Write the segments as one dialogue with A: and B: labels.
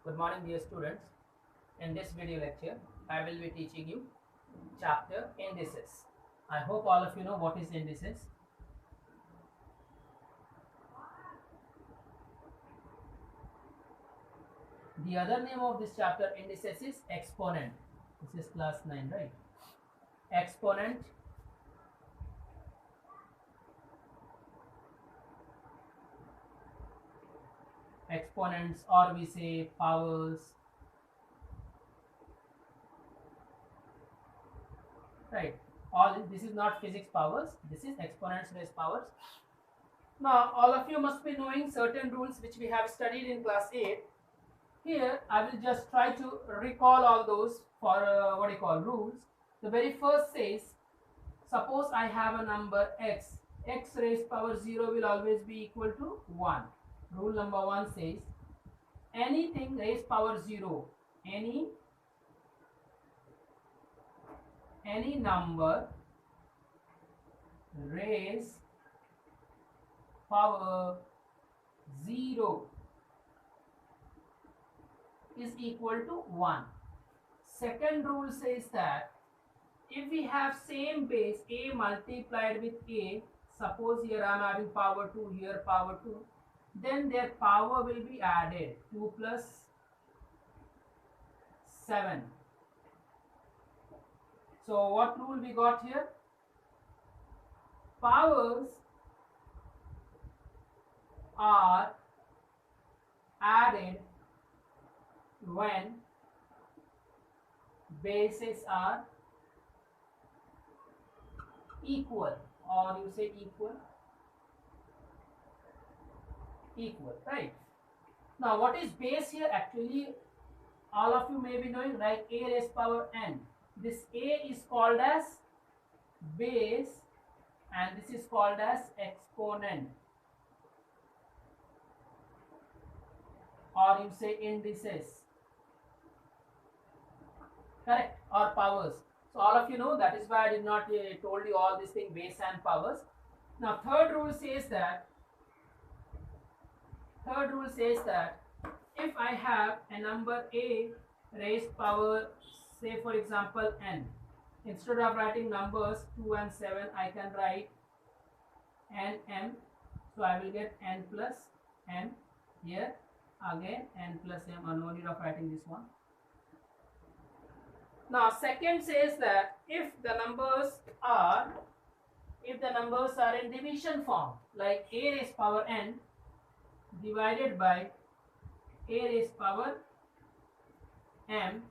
A: Good morning, dear students. In this video lecture, I will be teaching you chapter indices. I hope all of you know what is indices. The other name of this chapter indices is exponent. This is class 9, right? Exponent, exponents, or we say powers, right? All this is not physics powers. This is exponents raised powers. Now, all of you must be knowing certain rules which we have studied in class 8. Here, I will just try to recall all those for what you call rules. The very first says, suppose I have a number x, x raised power 0 will always be equal to 1. Rule number 1 says, anything raised power 0, any number raised power 0 is equal to 1. Second rule says that if we have same base a multiplied with a, suppose here I am having power 2, here power 2, then their power will be added, 2 plus 7. So what rule we got here? Powers are added when bases are equal, or you say equal, right? Now what is base here? Actually all of you may be knowing, like a raised power n. This a is called as base and this is called as exponent, or you say indices, correct, or powers. So all of you know, that is why I did not told you all these things, base and powers. Now third rule says that if I have a number a raised power, say for example n, instead of writing numbers 2 and 7, I can write nm. So I will get n plus m here, again n plus m, or no need of writing this one. Now second says that if the numbers are in division form, like a raised power n divided by a raised power m,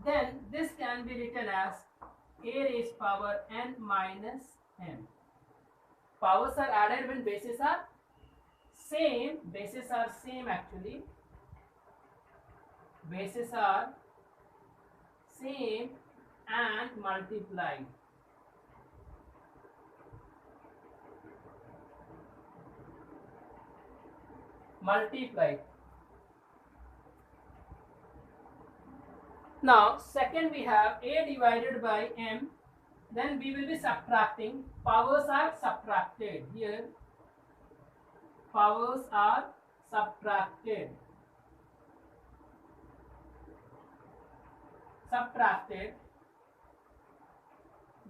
A: then this can be written as a raised power n minus m. Powers are added when bases are same. Bases are same actually. Bases are same and multiplied. Now second we have a divided by m, then we will be subtracting. Powers are subtracted here. Powers are subtracted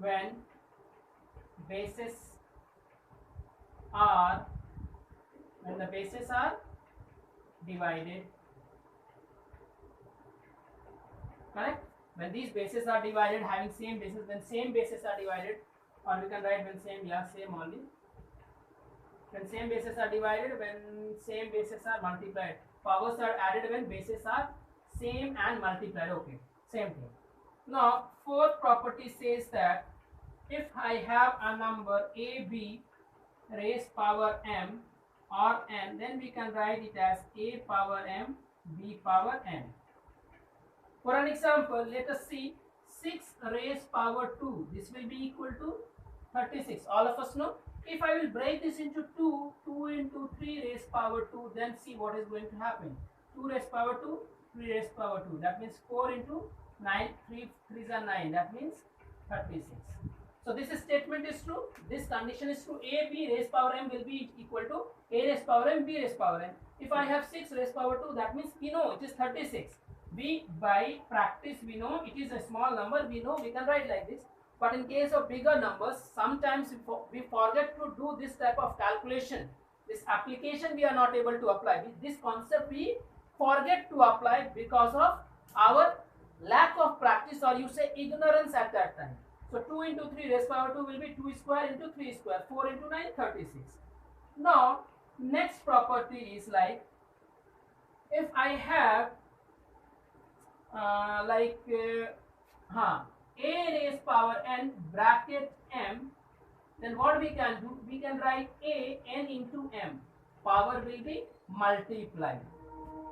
A: when the bases are divided, correct? When these bases are divided, having same bases, when same bases are divided, or we can write when same, same only. When same bases are divided, when same bases are multiplied. Powers are added when bases are same and multiplied. Okay, same thing. Now fourth property says that if I have a number ab raised power m or n, then we can write it as a power m, b power n. For an example, let us see 6 raised power 2. This will be equal to 36. All of us know. If I will break this into 2 into 3 raised power 2, then see what is going to happen. 2 raised power 2, 3 raised power 2. That means 4 into 9, 3 3s are 9. That means 36. So this statement is true. This condition is true. A b raised power m will be equal to a raised power m, b raised power n. If I have 6 raised power 2, that means we know it is 36. We, by practice, we know it is a small number, we know we can write like this. But in case of bigger numbers, sometimes we forget to do this type of calculation. This application we are not able to apply. This concept we forget to apply because of our lack of practice, or you say ignorance at that time. So 2 into 3 raised power 2 will be 2 square into 3 square, 4 into 9, 36. Now, next property is like, if I have a raised power n bracket m, then what we can do, we can write a n into m, power will be multiplied.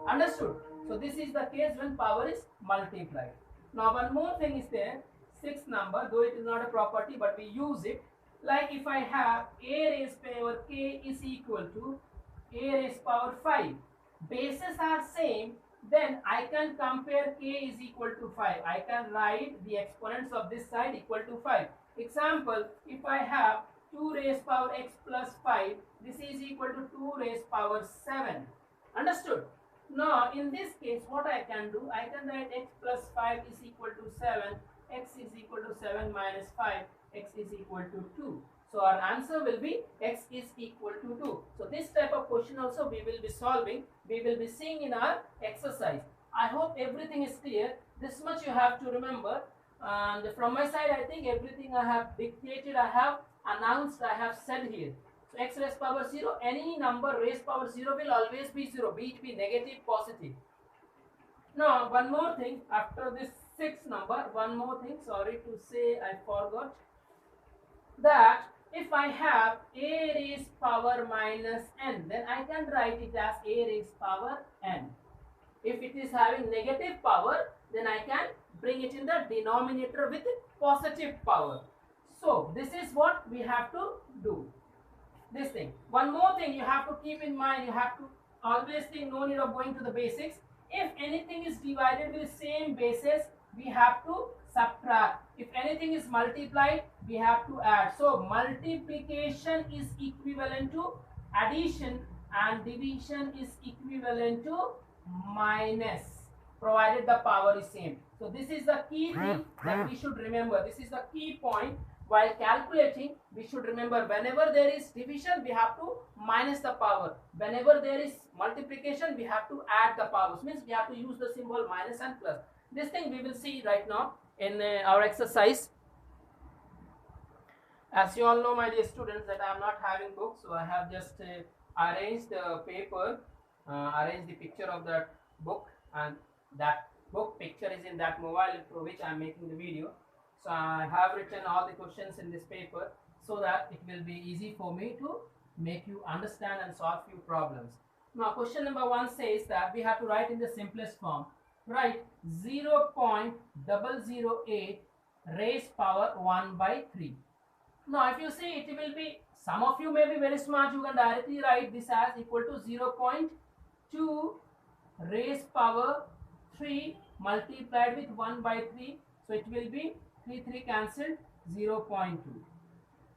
A: Understood? So this is the case when power is multiplied. Now one more thing is there, sixth number, though it is not a property but we use it. Like if I have a raised power k is equal to a raised power 5, bases are same, then I can compare k is equal to 5. I can write the exponents of this side equal to 5. Example, if I have 2 raised power x plus 5, this is equal to 2 raised power 7. Understood? Now in this case what I can do, I can write x plus 5 is equal to 7, x is equal to 7 minus 5, x is equal to 2. So our answer will be x is equal to 2. So this type of question also we will be solving, we will be seeing in our exercise. I hope everything is clear. This much you have to remember, and from my side I think everything I have dictated, I have announced, I have said here. So x raised power 0, any number raised power 0 will always be 0, be it be negative, positive. Now one more thing, after this sixth number, one more thing, sorry to say I forgot, that if I have a raised power minus n, then I can write it as a raised power n. If it is having negative power, then I can bring it in the denominator with positive power. So this is what we have to do. This thing. One more thing you have to keep in mind, you have to always think, no need of going to the basics. If anything is divided with same basis, we have to subtract. If anything is multiplied, we have to add. So multiplication is equivalent to addition and division is equivalent to minus, provided the power is same. So this is the key thing that we should remember. This is the key point. While calculating, we should remember, whenever there is division, we have to minus the power. Whenever there is multiplication, we have to add the powers. Means we have to use the symbol minus and plus. This thing we will see right now in our exercise. As you all know, my dear students, that I am not having books, so I have just arranged the paper, arranged the picture of that book, and that book picture is in that mobile through which I am making the video. So I have written all the questions in this paper so that it will be easy for me to make you understand and solve few problems. Now question number 1 says that we have to write in the simplest form. Write 0.008 raised power 1 by 3. Now if you see, it will be, some of you may be very smart, you can directly write this as equal to 0.2 raised power 3 multiplied with 1 by 3. So it will be 3 cancelled, 0.2.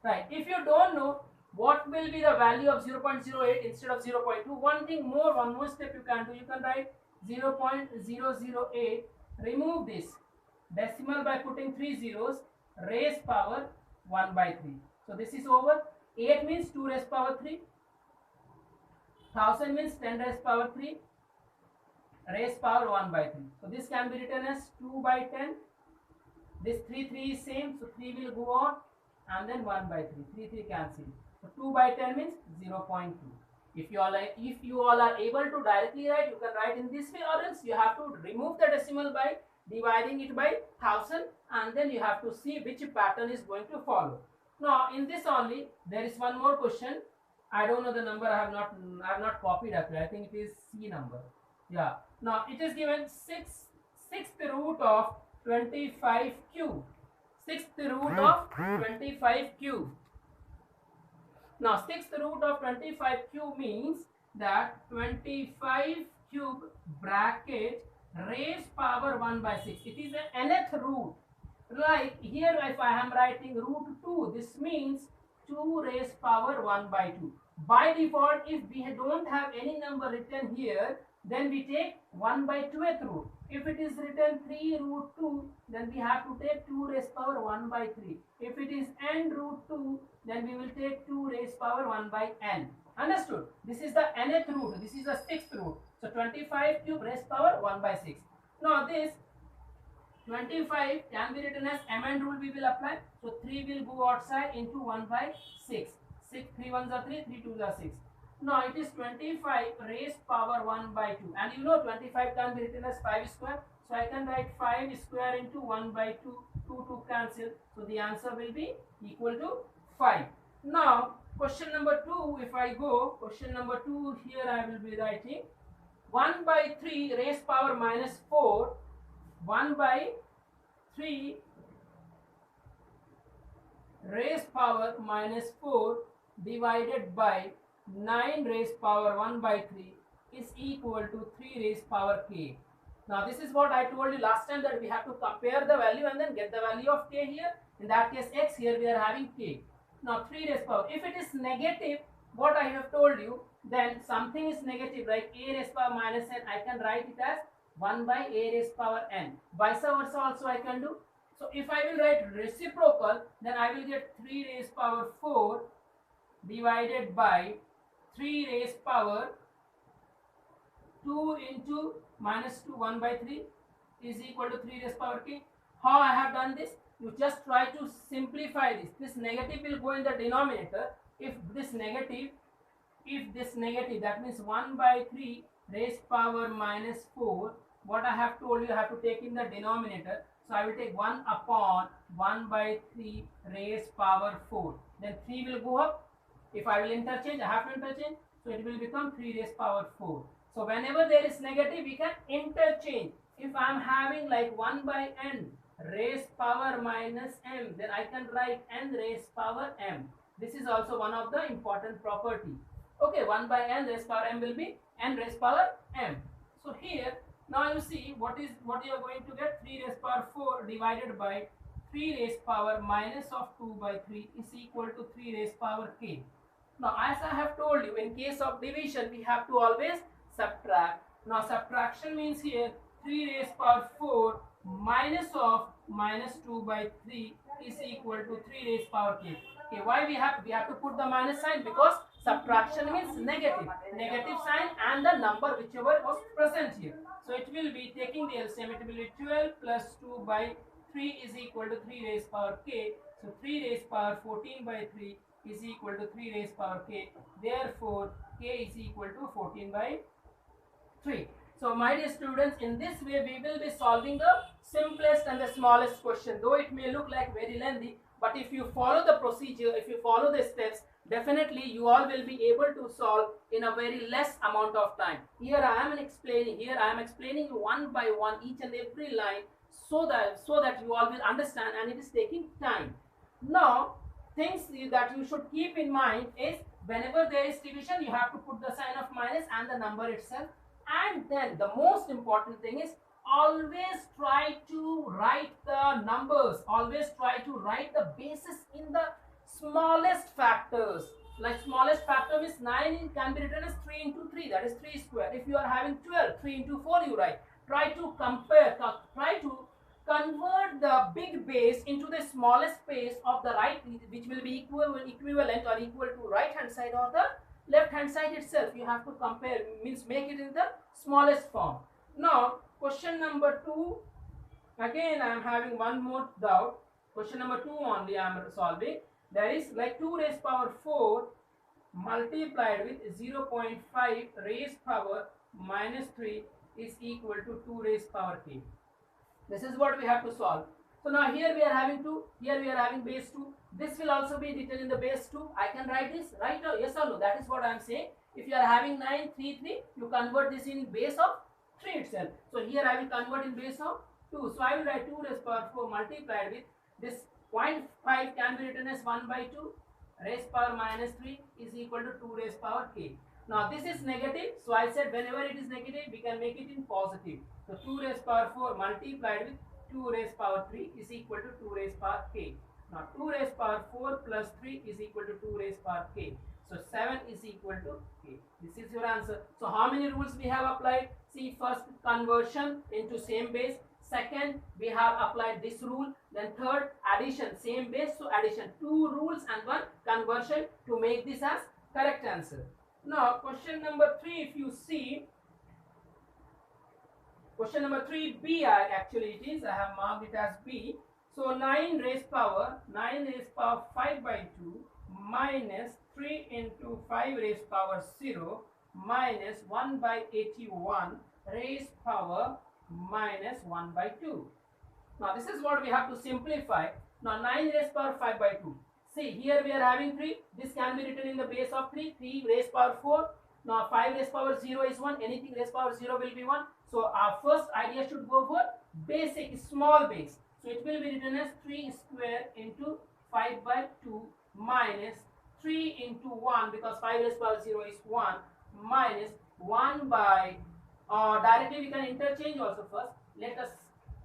A: Right. If you don't know what will be the value of 0.08 instead of 0.2, one more step you can do. You can write 0.008, remove this decimal by putting 3 zeros, raised power 1 by 3. So this is over. 8 means 2 raised power 3. 1000 means 10 raised power 3. Raised power 1 by 3. So this can be written as 2 by 10. This 3 is same, so 3 will go on, and then 1 by 3. 3 cancel. So 2 by 10 means 0.2. If you all are able to directly write, you can write in this way, or else you have to remove the decimal by dividing it by 1000, and then you have to see which pattern is going to follow. Now in this only there is one more question. I don't know the number. I have not copied actually. I think it is C number. Yeah. Now it is given sixth root of 25 cube. Sixth root of 25 cube. Now sixth root of 25 cube means that 25 cube bracket raised power 1 by 6. It is an nth root. Like here if I am writing root 2, this means 2 raised power 1 by 2. By default, if we don't have any number written here, then we take 1 by 2th root. If it is written 3 root 2, then we have to take 2 raised power 1 by 3. If it is n root 2, then we will take 2 raised power 1 by n. Understood? This is the nth root. This is the 6th root. So 25 cube raised power 1 by 6. Now this 25 can be written as mn rule we will apply. So 3 will go outside into 1 by 6. 6, 3 1s are 3, 3 2s are 6. Now it is 25 raised power 1 by 2. And you know 25 can be written as 5 square. So I can write 5 square into 1 by 2. 2 cancel. So the answer will be equal to 5. Now question number 2, if I go, question number 2, here I will be writing 1 by 3 raised power minus 4. 1 by 3 raised power minus 4 divided by 9 raised power 1 by 3 is equal to 3 raised power k. Now this is what I told you last time, that we have to compare the value and then get the value of k here. In that case x, here we are having k. Now 3 raised power, if it is negative, what I have told you, then something is negative, like a raised power minus n, I can write it as 1 by a raised power n. Vice versa also I can do. So if I will write reciprocal, then I will get 3 raised power 4 divided by 3 raised power 2 into minus 2, 1 by 3 is equal to 3 raised power k. How I have done this? You just try to simplify this. This negative will go in the denominator. If this negative, that means 1 by 3 raised power minus 4, what I have told you, I have to take in the denominator. So I will take 1 upon 1 by 3 raised power 4. Then 3 will go up. If I will interchange, I have to interchange. So it will become 3 raised power 4. So whenever there is negative, we can interchange. If I am having like 1 by n raised power minus m, then I can write n raised power m. This is also one of the important property. Okay, 1 by n raised power m will be n raised power m. So here, now you see what you are going to get. 3 raised power 4 divided by 3 raised power minus of 2 by 3 is equal to 3 raised power k. Now as I have told you, in case of division, we have to always subtract. Now subtraction means here 3 raised power 4 minus of minus 2 by 3 is equal to 3 raised power k. Okay, why we have to put the minus sign? Because subtraction means negative sign and the number whichever was present here. So it will be taking the LCM, it will be 12 plus 2 by 3 is equal to 3 raised power k. So 3 raised power 14 by 3 is equal to 3 raised power k. Therefore k is equal to 14 by 3. So my dear students, in this way we will be solving the simplest and the smallest question. Though it may look like very lengthy, but if you follow the procedure, if you follow the steps, definitely you all will be able to solve in a very less amount of time. Here I am explaining one by one each and every line, so that you all will understand, and it is taking time. Now things that you should keep in mind is, whenever there is division, you have to put the sign of minus and the number itself. And then the most important thing is, always try to write the numbers, always try to write the basis in the smallest factors. Like smallest factor is 9 can be written as 3 into 3, that is 3 square. If you are having 12, 3 into 4 you write. Try to convert the big base into the smallest base of the right, which will be equivalent or equal to right hand side or the left hand side itself. You have to compare, means make it in the smallest form. Now question number 2, again I am having one more doubt. Question number 2 only I am solving. That is like 2 raised power 4 multiplied with 0.5 raised power minus 3 is equal to 2 raised power k. This is what we have to solve. So now here we are having 2, here we are having base 2. This will also be written in the base 2. I can write this, right? Or yes or no? That is what I am saying. If you are having 9, 3, 3, you convert this in base of 3 itself. So here I will convert in base of 2. So I will write 2 raised power 4 multiplied with this 0.5 can be written as 1 by 2 raised power minus 3 is equal to 2 raised power k. Now this is negative, so I said whenever it is negative, we can make it in positive. So 2 raised power 4 multiplied with 2 raised power 3 is equal to 2 raised power k. Now 2 raised power 4 plus 3 is equal to 2 raised power k. So 7 is equal to 8. This is your answer. So how many rules we have applied? See, first conversion into same base. Second, we have applied this rule. Then third, addition, same base, so addition. 2 rules and 1 conversion to make this as correct answer. Now question number 3, if you see, question number 3b actually it is, I have marked it as B. So 9 raised power 5 by 2 minus 3 into 5 raised power 0 minus 1 by 81 raised power minus 1 by 2. Now this is what we have to simplify. Now 9 raised power 5 by 2. See, here we are having 3. This can be written in the base of 3. 3 raised power 4. Now 5 raised power 0 is 1. Anything raised power 0 will be 1. So our first idea should go for basic, small base. So it will be written as 3 square into 5 by 2 minus 3 into 1, because 5 raised power 0 is 1, minus 1 by, directly we can interchange also first. Let us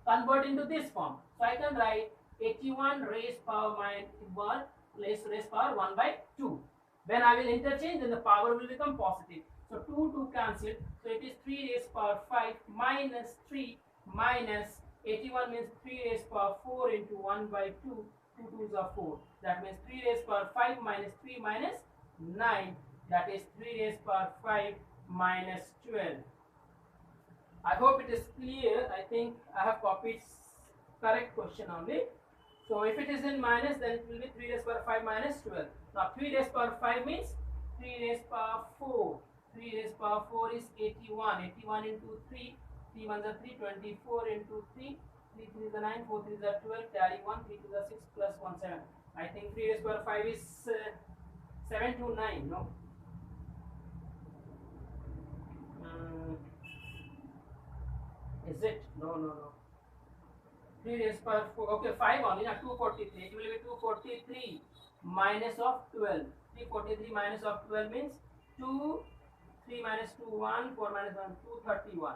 A: convert into this form. So I can write 81 raised power minus 1 raised power 1 by 2. When I will interchange, then the power will become positive. So 2 cancel. So it is 3 raised power 5 minus 3 minus 81 means 3 raised power 4 into 1 by 2. 2 2s are 4. That means 3 raised power 5 minus 3 minus 9. That is 3 raised power 5 minus 12. I hope it is clear. I think I have copied correct question only. So if it is in minus, then it will be 3 raised power 5 minus 12. Now 3 raised power 5 means 3 raised power 4. 3 raised power 4 is 81. 81 into 3. 3 1s are 3. 24 into 3. 3 3 is 9. 4 3 is 12. Carry 1. 3 2 is 6 plus 1 7. I think 3 raised power 5 is 7 to 9. No. Is it? No. 3 raised power 4. Okay, 5 only. Now 243. It will be 243 minus of 12. 343 minus of 12 means 2. 3 minus 2 1. 4 minus 1 231.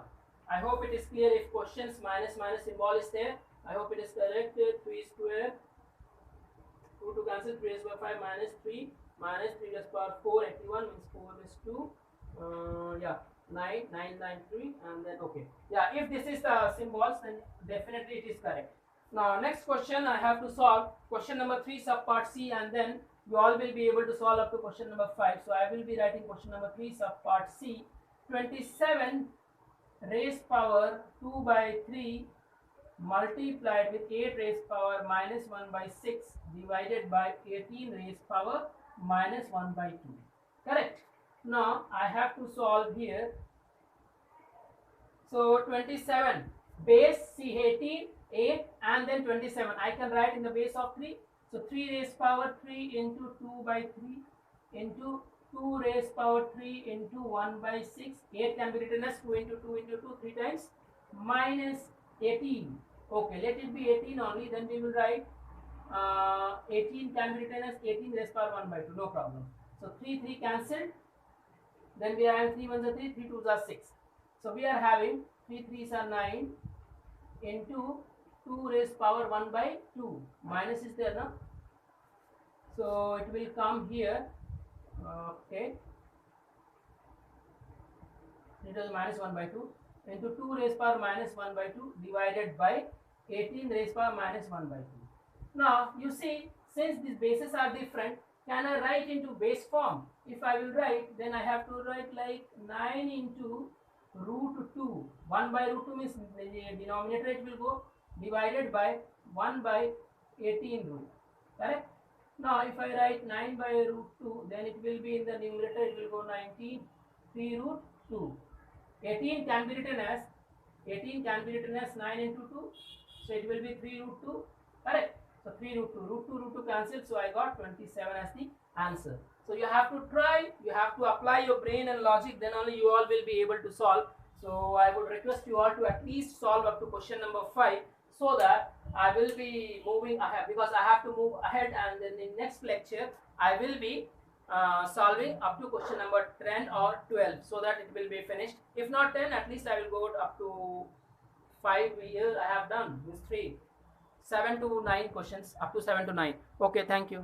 A: I hope it is clear. If questions minus symbol is there, I hope it is correct. 3 square 2 to cancel. 3 raised power 5 minus 3 minus 3 raised power 4. 81 means 4 is 2. Yeah. 9 9 9 3, and then okay, yeah, if this is the symbols, then definitely it is correct. Now next question I have to solve question number 3 sub part C, and then you all will be able to solve up to question number 5. So I will be writing question number 3 sub part C. 27 raised power 2 by 3 multiplied with 8 raised power minus 1 by 6 divided by 18 raised power minus 1 by 2. Correct. Now I have to solve here. So 27 base, see 18, 8 and then 27. I can write in the base of 3. So 3 raised power 3 into 2 by 3 into 2 raised power 3 into 1 by 6. 8 can be written as 2 into 2 into 2 3 times minus 18. Okay, let it be 18 only. Then we will write 18 can be written as 18 raised power 1 by 2. No problem. So 3 cancelled. Then we are having 3 1s are 3, 3 2s are 6. So we are having 3 3s are 9 into 2 raised power 1 by 2. Minus is there, no? So it will come here. Okay. It is minus 1 by 2 into 2 raised power minus 1 by 2 divided by 18 raised power minus 1 by 2. Now you see, since these bases are different, can I write into base form? If I will write, then I have to write like 9 into root 2. 1 by root 2 means the denominator it will go, divided by 1 by 18 root. Correct? Now if I write 9 by root 2, then it will be in the numerator, it will go 93 root 2. 18 can be written as 9 into 2. So it will be 3 root 2. Correct? So 3 root 2. Root 2 cancel. So I got 27 as the answer. So you have to try, you have to apply your brain and logic, then only you all will be able to solve. So I would request you all to at least solve up to question number 5, so that I will be moving ahead, because I have to move ahead, and then in next lecture I will be solving up to question number 10 or 12, so that it will be finished. If not 10, at least I will go up to 5 here. I have done this 7 to 9 questions, up to 7 to 9. Okay, thank you.